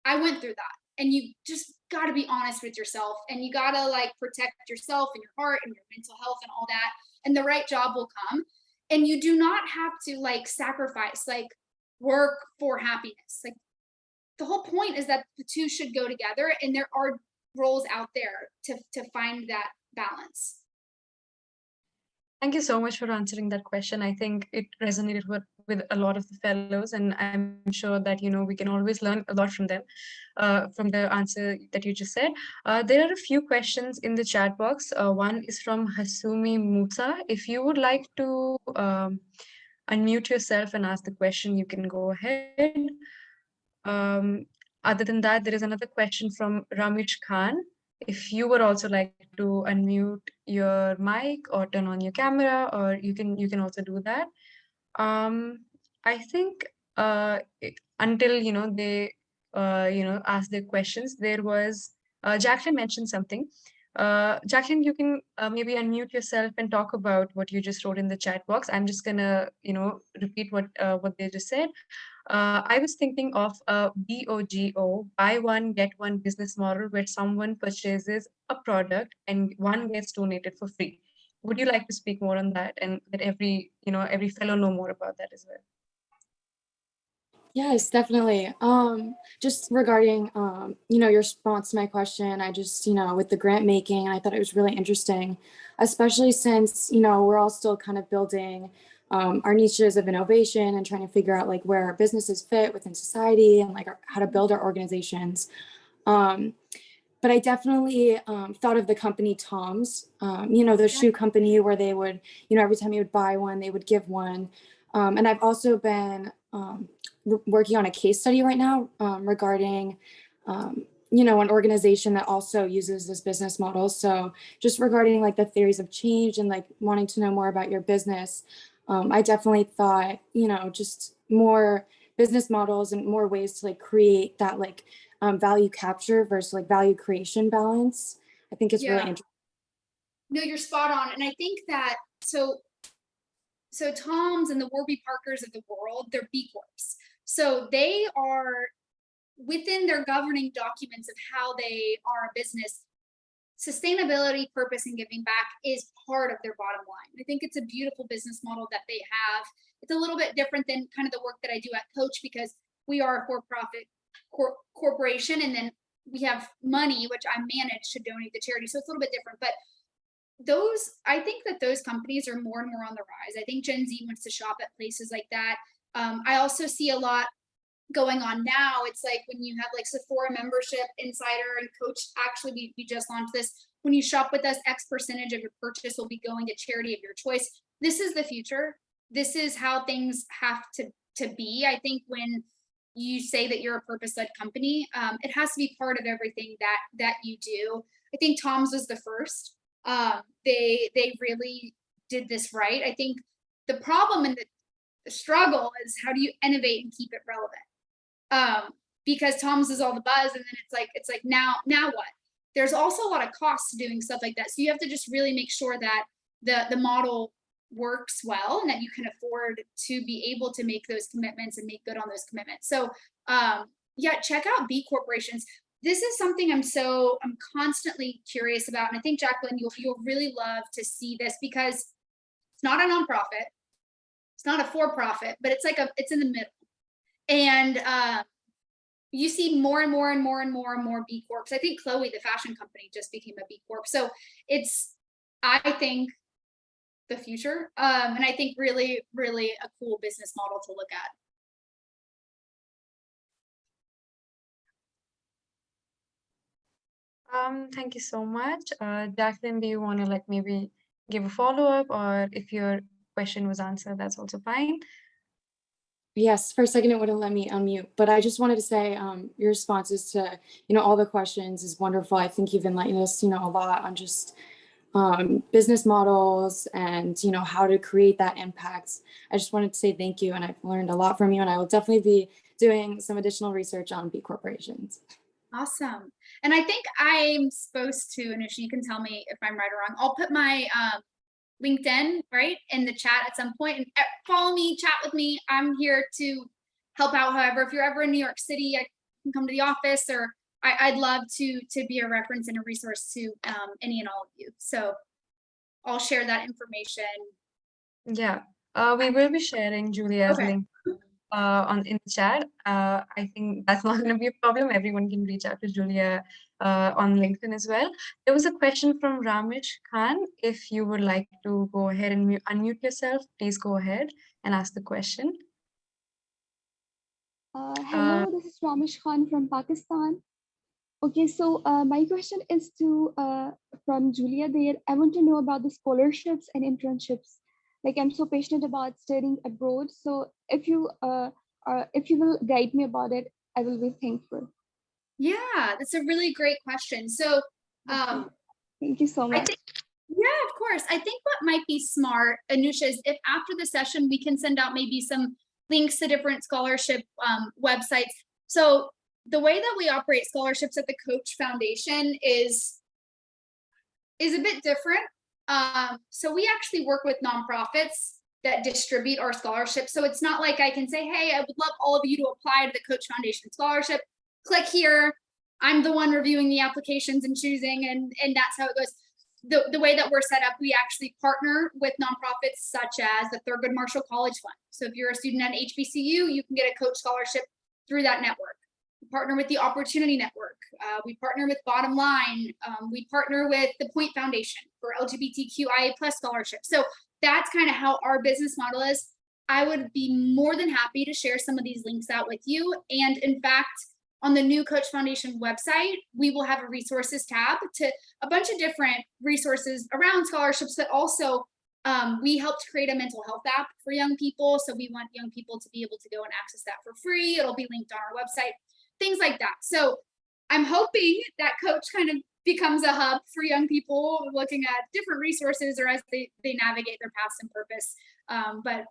I went through that. And you just got to be honest with yourself, and you got to, like, protect yourself and your heart and your mental health and all that. And the right job will come. And you do not have to, like, sacrifice, like, work for happiness. Like, the whole point is that the two should go together, and there are roles out there to find that balance. Thank you so much for answering that question. I think it resonated with a lot of the fellows, and I'm sure that, we can always learn a lot from them, from the answer that you just said. There are a few questions in the chat box. One is from Hasumi Musa. If you would like to unmute yourself and ask the question, you can go ahead. Other than that, there is another question from Ramesh Khan. If you would also like to unmute your mic or turn on your camera, or you can also do that. I think until they ask their questions, there was Jacqueline mentioned something. Jacqueline, you can maybe unmute yourself and talk about what you just wrote in the chat box. I'm just gonna repeat what they just said. I was thinking of a BOGO, buy one, get one business model where someone purchases a product and one gets donated for free. Would you like to speak more on that, and let every fellow know more about that as well? Yes, definitely. Just regarding, your response to my question, I just, with the grant making, I thought it was really interesting, especially since, we're all still kind of building our niches of innovation and trying to figure out, like, where our businesses fit within society, and, like, how to build our organizations. But I definitely thought of the company Tom's, the shoe company, where they would, every time you would buy one, they would give one. And I've also been working on a case study right now regarding, an organization that also uses this business model. So just regarding, like, the theories of change and, like, wanting to know more about your business, I definitely thought, just more business models and more ways to, like, create that, like, value capture versus, like, value creation balance. I think it's really interesting. No, you're spot on. And I think that, so Tom's and the Warby Parkers of the world, they're B Corps. So they are within their governing documents of how they are a business. Sustainability, purpose, and giving back is part of their bottom line. I think it's a beautiful business model that they have. It's a little bit different than kind of the work that I do at Coach, because we are a for-profit corporation, and then we have money, which I manage, to donate to charity. So it's a little bit different, but I think that those companies are more and more on the rise. I think Gen Z wants to shop at places like that. I also see a lot going on now. It's like when you have, like, Sephora membership, Insider, and Coach. Actually, we just launched this. When you shop with us, X percentage of your purchase will be going to charity of your choice. This is the future. This is how things have to be. I think when you say that you're a purpose-led company, it has to be part of everything that you do. I think Tom's was the first. They really did this right. I think the problem and the struggle is how do you innovate and keep it relevant? Because Tom's is all the buzz, and then it's like now what? There's also a lot of costs to doing stuff like that. So you have to just really make sure that the model works well and that you can afford to be able to make those commitments and make good on those commitments. So yeah, check out B corporations. This is something I'm constantly curious about. And I think, Jacqueline, you'll really love to see this, because it's not a nonprofit, it's not a for-profit, but it's in the middle. And you see more and more and more and more and more B Corps. I think Chloe, the fashion company, just became a B Corp. So it's, I think, the future. And I think really, really a cool business model to look at. Thank you so much. Jacqueline, do you want to like maybe give a follow-up, or if your question was answered, that's also fine. Yes, for a second it wouldn't let me unmute, but I just wanted to say your responses to, all the questions is wonderful. I think you've enlightened us, a lot on just business models and, how to create that impact. I just wanted to say thank you, and I've learned a lot from you, and I will definitely be doing some additional research on B corporations. Awesome. And I think I'm supposed to, and if you can tell me if I'm right or wrong, I'll put my LinkedIn right in the chat at some point, and follow me, chat with me. I'm here to help out. However, if you're ever in New York City, I can come to the office, or I'd love to be a reference and a resource to any and all of you. So I'll share that information. Yeah, we will be sharing Julia's link in the chat. I think that's not going to be a problem. Everyone can reach out to Julia on LinkedIn as well. There was a question from Ramesh Khan. If you would like to go ahead and unmute yourself, please go ahead and ask the question. Hello, this is Ramesh Khan from Pakistan. Okay, so my question is from Julia there. I want to know about the scholarships and internships. Like, I'm so passionate about studying abroad. So if you will guide me about it, I will be thankful. Yeah, that's a really great question. So thank you so much. Yeah, of course. I think what might be smart, Anusha, is if after the session we can send out maybe some links to different scholarship websites. So the way that we operate scholarships at the Coach Foundation is a bit different. So we actually work with nonprofits that distribute our scholarships. So it's not like I can say, hey, I would love all of you to apply to the Coach Foundation scholarship. Click here. I'm the one reviewing the applications and choosing, and that's how it goes. The way that we're set up, we actually partner with nonprofits such as the Thurgood Marshall College Fund. So if you're a student at HBCU, you can get a Coach scholarship through that network. We partner with the Opportunity Network. We partner with Bottom Line. We partner with the Point Foundation for LGBTQIA+ scholarships. So that's kind of how our business model is. I would be more than happy to share some of these links out with you. And in fact, on the new Coach Foundation website, we will have a resources tab to a bunch of different resources around scholarships, but also we helped create a mental health app for young people. So we want young people to be able to go and access that for free. It'll be linked on our website, things like that. So I'm hoping that Coach kind of becomes a hub for young people looking at different resources or as they navigate their paths and purpose. But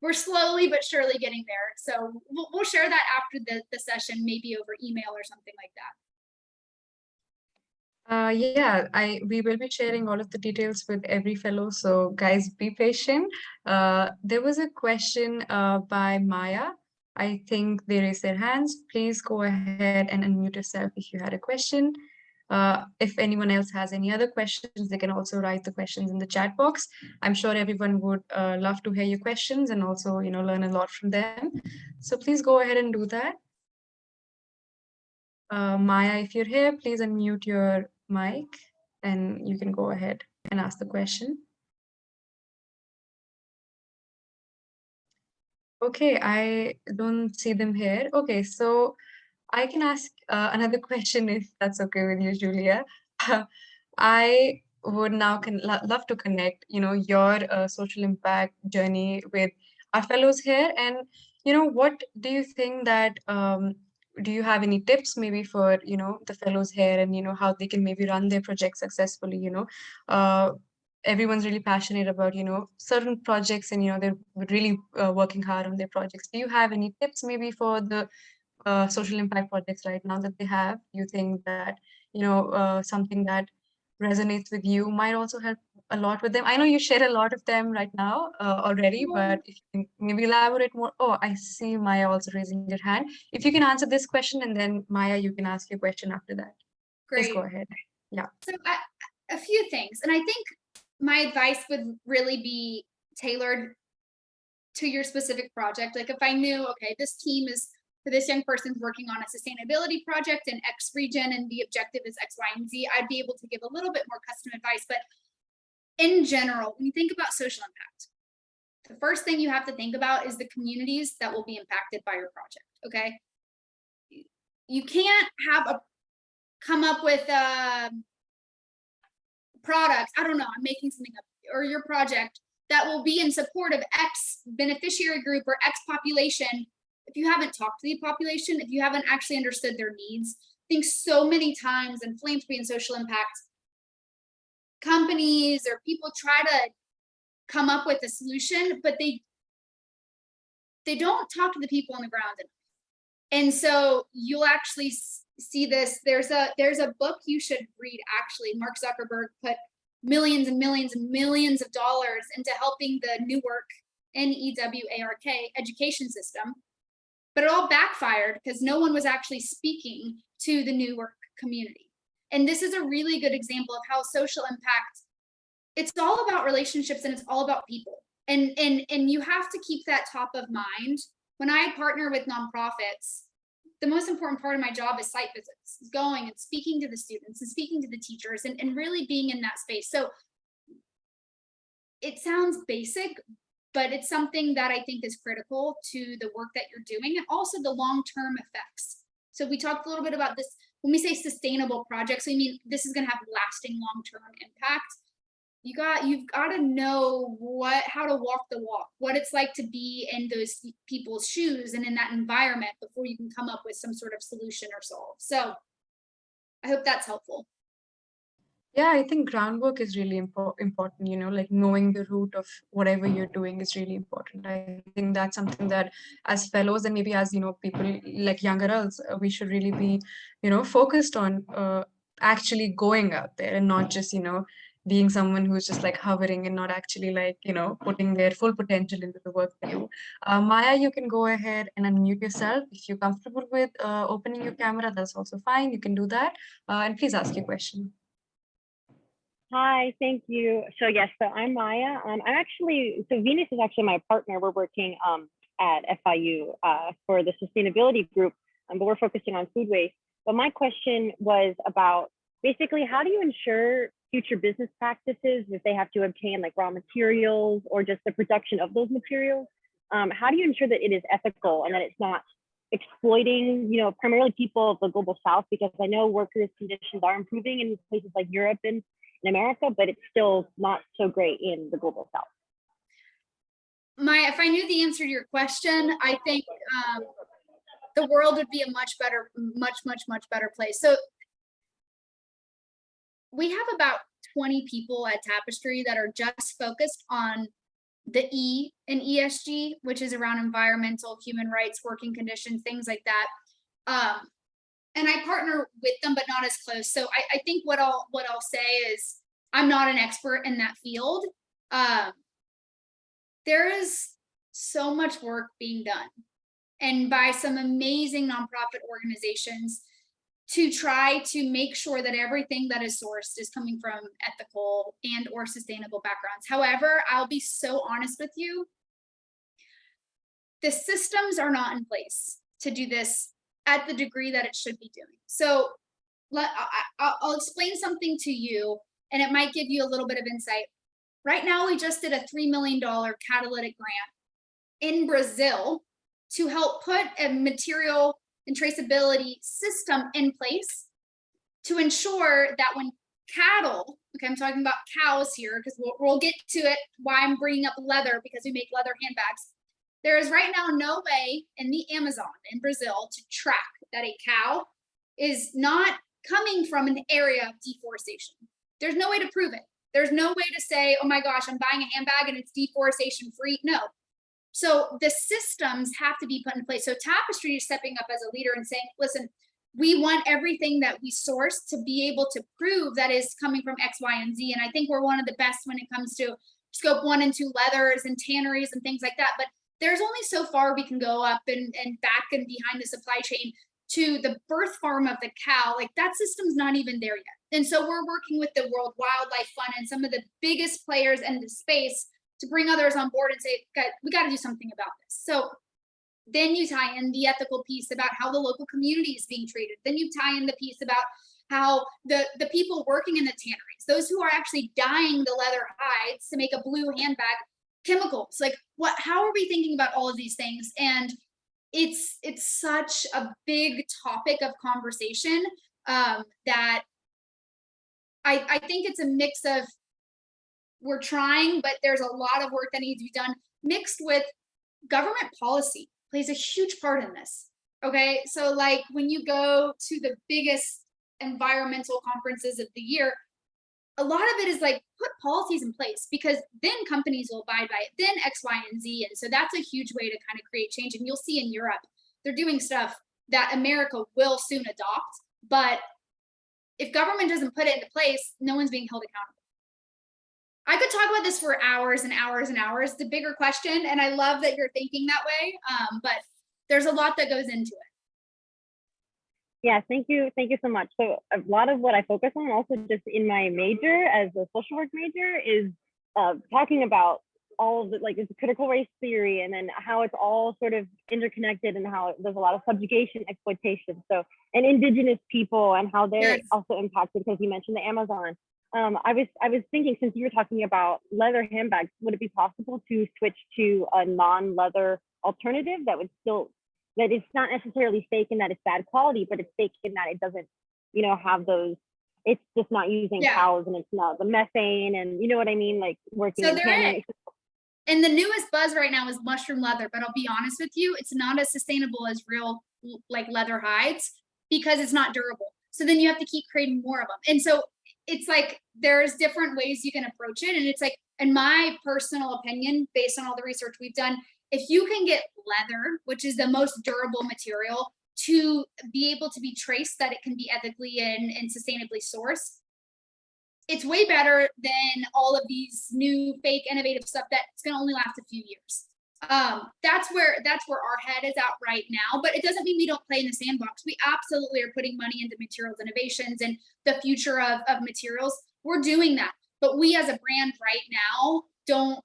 we're slowly but surely getting there. So we'll share that after the session, maybe over email or something like that. Yeah, we will be sharing all of the details with every fellow. So guys, be patient. There was a question by Maya. I think they raised their hands. Please go ahead and unmute yourself if you had a question. If anyone else has any other questions, they can also write the questions in the chat box. I'm sure everyone would love to hear your questions and also, learn a lot from them. So please go ahead and do that. Maya, if you're here, please unmute your mic and you can go ahead and ask the question. Okay, I don't see them here. Okay, so I can ask another question if that's okay with you, Julia. I would now love to connect, your social impact journey with our fellows here. And, what do you think that do you have any tips maybe for, the fellows here and, how they can maybe run their project successfully, everyone's really passionate about, certain projects and, they're really working hard on their projects. Do you have any tips maybe for the social impact projects right now that they have? You think that, something that resonates with you might also help a lot with them? I know you shared a lot of them right now already, but if you can maybe elaborate more. Oh, I see Maya also raising her hand. If you can answer this question, and then Maya, you can ask your question after that. Please Great. go ahead. Yeah. So a few things, and I think my advice would really be tailored to your specific project. Like if I knew, okay, this team is, for this young person's working on a sustainability project in X region and the objective is X, Y, and Z, I'd be able to give a little bit more custom advice. But in general, when you think about social impact, the first thing you have to think about is the communities that will be impacted by your project, okay? You can't have come up with products, I don't know, I'm making something up, or your project that will be in support of X beneficiary group or X population if you haven't talked to the population, if you haven't actually understood their needs. I think so many times in philanthropy and social impact, companies or people try to come up with a solution, but they don't talk to the people on the ground enough. And so you'll actually see this. There's a book you should read, actually. Mark Zuckerberg put millions and millions and millions of dollars into helping the Newark, N-E-W-A-R-K, education system, but it all backfired because no one was actually speaking to the Newark community. And this is a really good example of how social impact, it's all about relationships and it's all about people. And you have to keep that top of mind. When I partner with nonprofits, the most important part of my job is site visits, going and speaking to the students and speaking to the teachers and really being in that space. So it sounds basic, but it's something that I think is critical to the work that you're doing and also the long-term effects. So we talked a little bit about this. When we say sustainable projects, we mean this is going to have lasting long-term impact. You've got to know how to walk the walk, what it's like to be in those people's shoes and in that environment before you can come up with some sort of solution or solve. So I hope that's helpful. Yeah, I think groundwork is really important, like knowing the root of whatever you're doing is really important. I think that's something that as fellows and maybe as, people like young adults, we should really be, focused on actually going out there and not just, being someone who's just like hovering and not actually like, putting their full potential into the work they do. Maya, you can go ahead and unmute yourself. If you're comfortable with opening your camera, that's also fine. You can do that. And please ask your question. Hi, thank you. So yes, so I'm Maya. Venus is actually my partner. We're working at FIU for the sustainability group, but we're focusing on food waste. But my question was about basically how do you ensure future business practices if they have to obtain like raw materials or just the production of those materials? How do you ensure that it is ethical and that it's not exploiting, primarily people of the global South? Because I know workers' conditions are improving in places like Europe and in America, but it's still not so great in the global South. Maya, if I knew the answer to your question, I think the world would be a much better place. So we have about 20 people at Tapestry that are just focused on the E in ESG, which is around environmental, human rights, working conditions, things like that. And I partner with them, but not as close. So I think what I'll say is I'm not an expert in that field. There is so much work being done and by some amazing nonprofit organizations to try to make sure that everything that is sourced is coming from ethical and or sustainable backgrounds. However, I'll be so honest with you, the systems are not in place to do this at the degree that it should be doing. So I'll explain something to you and it might give you a little bit of insight. Right now, we just did a $3 million catalytic grant in Brazil to help put a material and traceability system in place to ensure that when cattle, okay, I'm talking about cows here because we'll get to it, why I'm bringing up leather, because we make leather handbags, There is right now no way in the Amazon in Brazil to track that a cow is not coming from an area of deforestation. There's no way to prove it. There's no way to say, oh my gosh, I'm buying a handbag and it's deforestation free. No. So the systems have to be put in place. So Tapestry is stepping up as a leader and saying, listen, we want everything that we source to be able to prove that is coming from X, Y, and Z. And I think we're one of the best when it comes to scope 1 and 2 leathers and tanneries and things like that. But there's only so far we can go up and back and behind the supply chain to the birth farm of the cow. Like that system's not even there yet. And so we're working with the World Wildlife Fund and some of the biggest players in the space to bring others on board and say, we got to do something about this. So then you tie in the ethical piece about how the local community is being treated. Then you tie in the piece about how the people working in the tanneries, those who are actually dyeing the leather hides to make a blue handbag, chemicals, like how are we thinking about all of these things? And it's such a big topic of conversation that I think it's a mix of we're trying, but there's a lot of work that needs to be done, mixed with government policy plays a huge part in this. Okay, so like when you go to the biggest environmental conferences of the year, a lot of it is like put policies in place because then companies will abide by it, then X, Y, and Z. And so that's a huge way to kind of create change. And you'll see in Europe, they're doing stuff that America will soon adopt. But if government doesn't put it into place, no one's being held accountable. I could talk about this for hours and hours and hours. The bigger question, and I love that you're thinking that way, but there's a lot that goes into it. Yeah, thank you so much. So a lot of what I focus on also just in my major as a social work major is talking about all of the, like it's critical race theory and then how it's all sort of interconnected and how there's a lot of subjugation, exploitation. So, and indigenous people and how they're also impacted because you mentioned the Amazon. I was thinking, since you were talking about leather handbags, would it be possible to switch to a non-leather alternative that would still, that it's not necessarily fake in that it's bad quality, but it's fake in that it doesn't, you know, have those, it's just not using cows and it's not the methane and you know what I mean? Like working in tanneries. And the newest buzz right now is mushroom leather, but I'll be honest with you, it's not as sustainable as real like leather hides because it's not durable. So then you have to keep creating more of them. And so it's like, there's different ways you can approach it. And it's like, in my personal opinion, based on all the research we've done, if you can get leather, which is the most durable material, to be able to be traced that it can be ethically and sustainably sourced, it's way better than all of these new fake innovative stuff that's going to only last a few years. That's where our head is at right now, but it doesn't mean we don't play in the sandbox. We absolutely are putting money into materials innovations and the future of materials. We're doing that, but we as a brand right now don't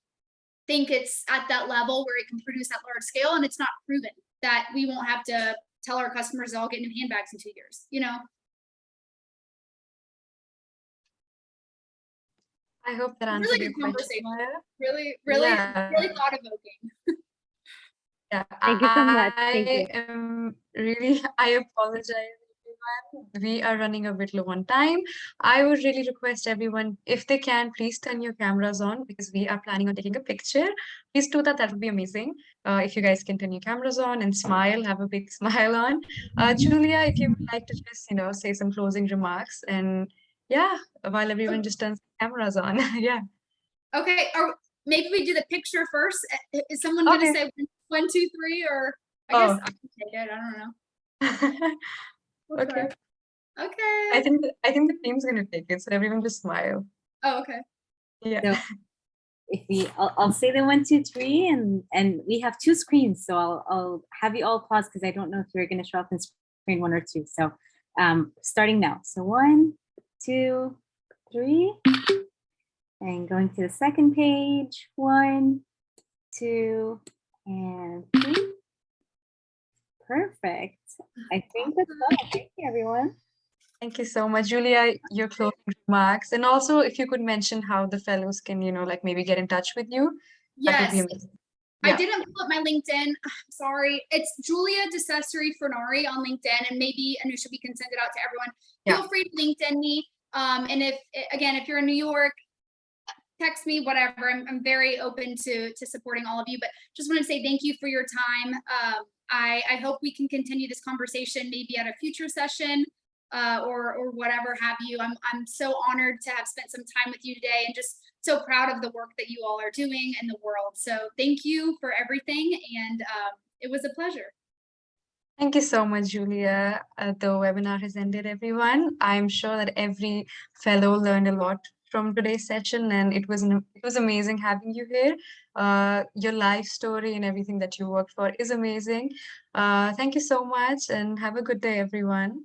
think it's at that level where it can produce at large scale, and it's not proven that we won't have to tell our customers they'll get new handbags in 2 years, you know? I hope that answered really your good question, conversation. Maya. Really thought evoking. Yeah, Thank you so much. Thank you. I apologize, everyone. We are running a bit low on time. I would really request everyone, if they can, please turn your cameras on because we are planning on taking a picture. Please do that. That would be amazing. If you guys can turn your cameras on and smile, have a big smile on. Julia, if you would like to just, say some closing remarks and yeah, while everyone just turns the cameras on. Yeah. Okay, or maybe we do the picture first. Is someone gonna say 1, 2, 3, or I guess I can take it. I don't know. Okay. Okay. I think the team's gonna take it, so everyone just smile. Oh, okay. Yeah. So if I'll say the 1, 2, 3, and we have 2 screens, so I'll have you all pause because I don't know if you're gonna show up in screen 1 or 2. So starting now. So 1, 2, 3, and going to the second page. 1, 2, and 3. Perfect. I think that's all. Thank you, everyone. Thank you so much, Julia. Your closing remarks, and also if you could mention how the fellows can, like maybe get in touch with you. That would be Yes. amazing. I didn't pull up my LinkedIn. Sorry. It's Julia Furnari on LinkedIn, and maybe Anusha, we can send it out to everyone. Feel free to LinkedIn me. And if you're in New York, text me, whatever. I'm very open to supporting all of you, but just want to say thank you for your time. I hope we can continue this conversation maybe at a future session or whatever have you. I'm so honored to have spent some time with you today and just so proud of the work that you all are doing in the world. So thank you for everything, and it was a pleasure. Thank you so much, Julia. The webinar has ended, everyone. I'm sure that every fellow learned a lot from today's session, and it was amazing having you here. Your life story and everything that you worked for is amazing. Thank you so much, and have a good day, everyone.